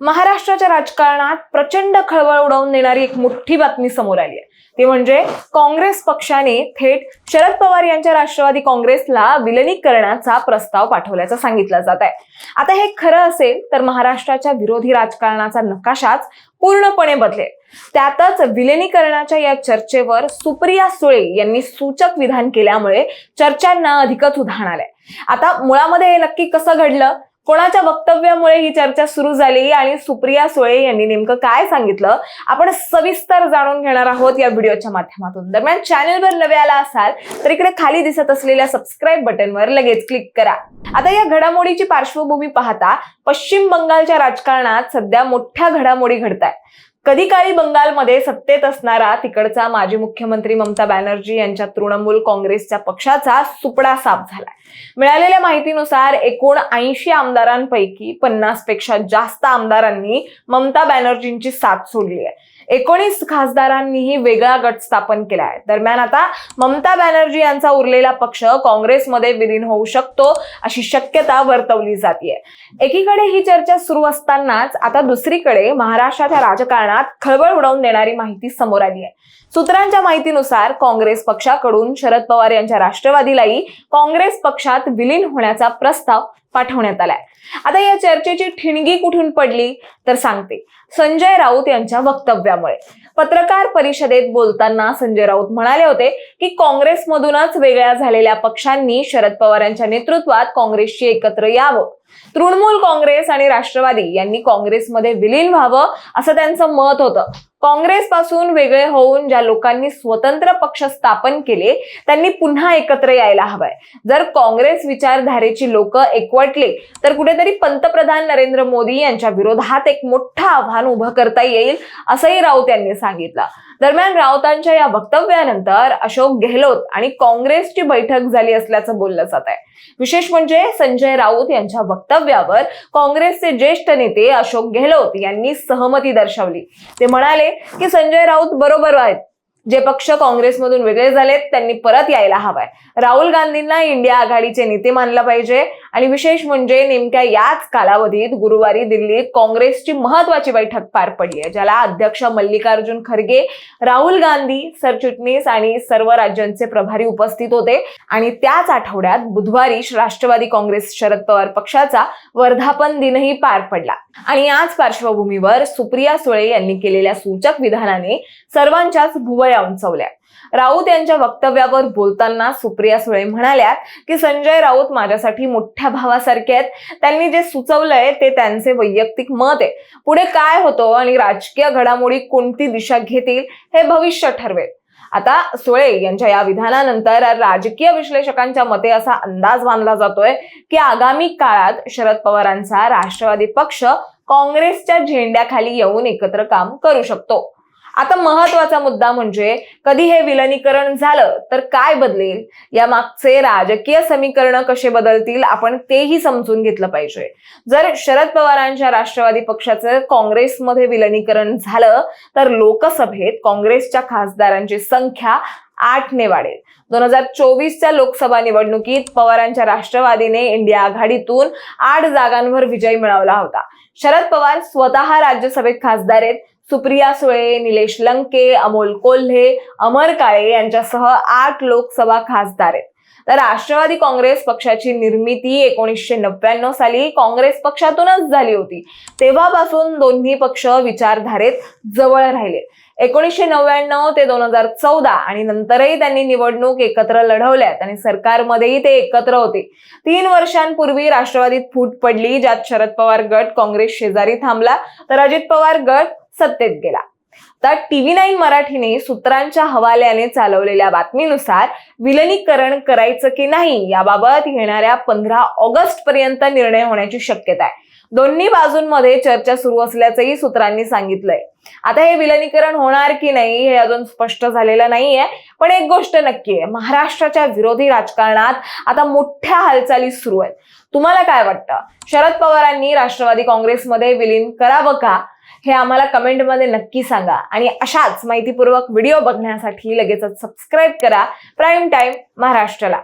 महाराष्ट्राच्या राजकारणात प्रचंड खळबळ उडवून देणारी एक मोठी बातमी समोर आली आहे। ती म्हणजे काँग्रेस पक्षाने थेट शरद पवार यांच्या राष्ट्रवादी काँग्रेसला विलिनीकरणाचा प्रस्ताव पाठवल्याचं सांगितलं जात आहे। आता हे खरं असेल तर महाराष्ट्राच्या विरोधी राजकारणाचा नकाशाच पूर्णपणे बदलेल। त्यातच विलिनीकरणाच्या या चर्चेवर सुप्रिया सुळे यांनी सूचक विधान केल्यामुळे चर्चांना अधिकच उधाण आलंय। आता मुळामध्ये हे नक्की कसं घडलं, कोणाच्या वक्तव्यामुळे ही चर्चा सुरू झाली आणि सुप्रिया सुळे यांनी नेमकं काय सांगितलं, आपण सविस्तर जाणून घेणार आहोत या व्हिडिओच्या माध्यमातून। दरम्यान चॅनलवर नवे आला असाल तर इकडे खाली दिसत असलेल्या सबस्क्राईब बटनवर लगेच क्लिक करा। आता या घडामोडीची पार्श्वभूमी पाहता पश्चिम बंगालच्या राजकारणात सध्या मोठ्या घडामोडी घडतायत। कधी काळी बंगालमध्ये सत्तेत असणारा तिकडचा माजी मुख्यमंत्री ममता बॅनर्जी यांच्या तृणमूल काँग्रेसच्या पक्षाचा सुपडा साफ झालाय। मिळालेल्या माहितीनुसार एकूण 80 आमदारांपैकी 50 पेक्षा जास्त आमदारांनी ममता बॅनर्जींची साथ सोडली आहे। 19 खासदारांनीही वेगळा गट स्थापन केला आहे। दरम्यान आता ममता बॅनर्जी यांचा उरलेला पक्ष काँग्रेसमध्ये विलीन होऊ शकतो अशी शक्यता वर्तवली जाते। एकीकडे ही चर्चा सुरू असतानाच आता दुसरीकडे महाराष्ट्राच्या राजकारणात खळबळ उडवून देणारी माहिती समोर आली आहे। सूत्रांच्या माहितीनुसार काँग्रेस पक्षाकडून शरद पवार यांच्या राष्ट्रवादीलाही काँग्रेस पक्षात विलीन होण्याचा प्रस्ताव पाठवण्यात आलाय। आता या चर्चेची ठिणगी कुठून पडली तर सांगते, संजय राऊत यांच्या वक्तव्यामुळे। पत्रकार परिषदेत बोलताना संजय राऊत म्हणाले होते की काँग्रेसमधूनच वेगळ्या झालेल्या पक्षांनी शरद पवार यांच्या नेतृत्वात काँग्रेसशी एकत्र यावं। तृणमूल काँग्रेस आणि राष्ट्रवादी यांनी काँग्रेसमध्ये विलीन व्हावं असं त्यांचं मत होतं। काँग्रेस पासून वेगळे होऊन ज्या लोकांनी स्वतंत्र पक्ष स्थापन केले त्यांनी पुन्हा एकत्र यायला हवंय। जर काँग्रेस विचारधारेची लोक एकवटले तर कुठेतरी पंतप्रधान नरेंद्र मोदी यांच्या विरोधात एक मोठं आव्हान उभं करता येईल असंही राऊत यांनी सांगितलं। दरम्यान राऊतांच्या या वक्तव्यानंतर अशोक गेहलोत आणि काँग्रेसची बैठक झाली असल्याचं बोललं जात आहे। विशेष म्हणजे संजय राऊत यांच्या वक्तव्यावर काँग्रेसचे ज्येष्ठ नेते अशोक गेहलोत यांनी सहमती दर्शवली। ते म्हणाले की संजय राऊत बरोबर आहेत, जे पक्ष काँग्रेसमधून वेगळे झालेत त्यांनी परत यायला हवाय। राहुल गांधींना इंडिया आघाडीचे नेते मानलं पाहिजे। आणि विशेष म्हणजे नेमक्या याच कालावधीत गुरुवारी दिल्लीत काँग्रेसची महत्वाची बैठक पार पडली आहे, ज्याला अध्यक्ष मल्लिकार्जुन खरगे, राहुल गांधी, सरचिटणीस आणि सर्व राज्यांचे प्रभारी उपस्थित होते। आणि त्याच आठवड्यात बुधवारी राष्ट्रवादी काँग्रेस शरद पवार पक्षाचा वर्धापन दिनही पार पडला। आणि याच पार्श्वभूमीवर सुप्रिया सुळे यांनी केलेल्या सूचक विधानाने सर्वांच्याच भुवया उंचावल्या। राऊत यांच्या वक्तव्यावर बोलताना सुप्रिया सुळे म्हणाल्या की संजय राऊत माझ्यासाठी मोठ्या भावासारखे आहेत। त्यांनी जे सुचवलंय ते त्यांचे वैयक्तिक मत आहे। पुढे काय होतं आणि राजकीय घडामोडी कोणती दिशा घेतील हे भविष्य ठरवेल। आता सुळे यांच्या या विधानानंतर राजकीय विश्लेषकांच्या मते असा अंदाज बांधला जातोय की आगामी काळात शरद पवारांचा राष्ट्रवादी पक्ष काँग्रेसच्या झेंड्याखाली येऊन एकत्र काम करू शकतो। आता महत्वाचा मुद्दा म्हणजे कधी हे विलिनीकरण झालं तर काय बदलेल, या मागचे राजकीय समीकरण कसे बदलतील आपण तेही समजून घेतलं पाहिजे। जर शरद पवारांच्या राष्ट्रवादी पक्षाचं काँग्रेसमध्ये विलिनीकरण झालं तर लोकसभेत काँग्रेसच्या खासदारांची संख्या 8 ने वाढेल। 2024च्या लोकसभा निवडणुकीत पवारांच्या राष्ट्रवादीने इंडिया आघाडीतून 8 जागांवर विजय मिळवला होता। शरद पवार स्वतः राज्यसभेत खासदार आहेत। सुप्रिया सुळे, निलेश लंके, अमोल कोल्हे, अमर काळे यांच्यासह 8 लोकसभा खासदार आहेत। तर राष्ट्रवादी काँग्रेस पक्षाची निर्मिती 1999 साली काँग्रेस पक्षातूनच झाली होती। तेव्हापासून दोन्ही पक्ष विचारधारेत जवळ राहिले। 1999 ते 2014 आणि नंतरही त्यांनी निवडणूक एकत्र लढवल्यात आणि सरकारमध्येही ते एकत्र होते। 3 वर्षांपूर्वी राष्ट्रवादीत फूट पडली, ज्यात शरद पवार गट काँग्रेस शेजारी थांबला तर अजित पवार गट सत्तेत गेला। तर TV9 मराठीने सूत्रांच्या हवाल्याने चालवलेल्या बातमीनुसार विलिनीकरण करायचं की नाही याबाबत येणाऱ्या 15 ऑगस्ट पर्यंत निर्णय होण्याची शक्यता आहे। दोन्ही बाजूंमध्ये चर्चा सुरू असल्याचंही सूत्रांनी सांगितलंय। आता हे विलिनीकरण होणार की नाही हे अजून स्पष्ट झालेलं नाहीये, पण एक गोष्ट नक्की आहे, महाराष्ट्राच्या विरोधी राजकारणात आता मोठ्या हालचाली सुरू आहेत। तुम्हाला काय वाटतं, शरद पवारांनी राष्ट्रवादी काँग्रेसमध्ये विलीन करावं का हे आम्हाला कमेंटमध्ये नक्की सांगा। आणि अशाच माहितीपूर्वक व्हिडिओ बघण्यासाठी लगेचच सबस्क्राईब करा प्राईम टाइम महाराष्ट्राला।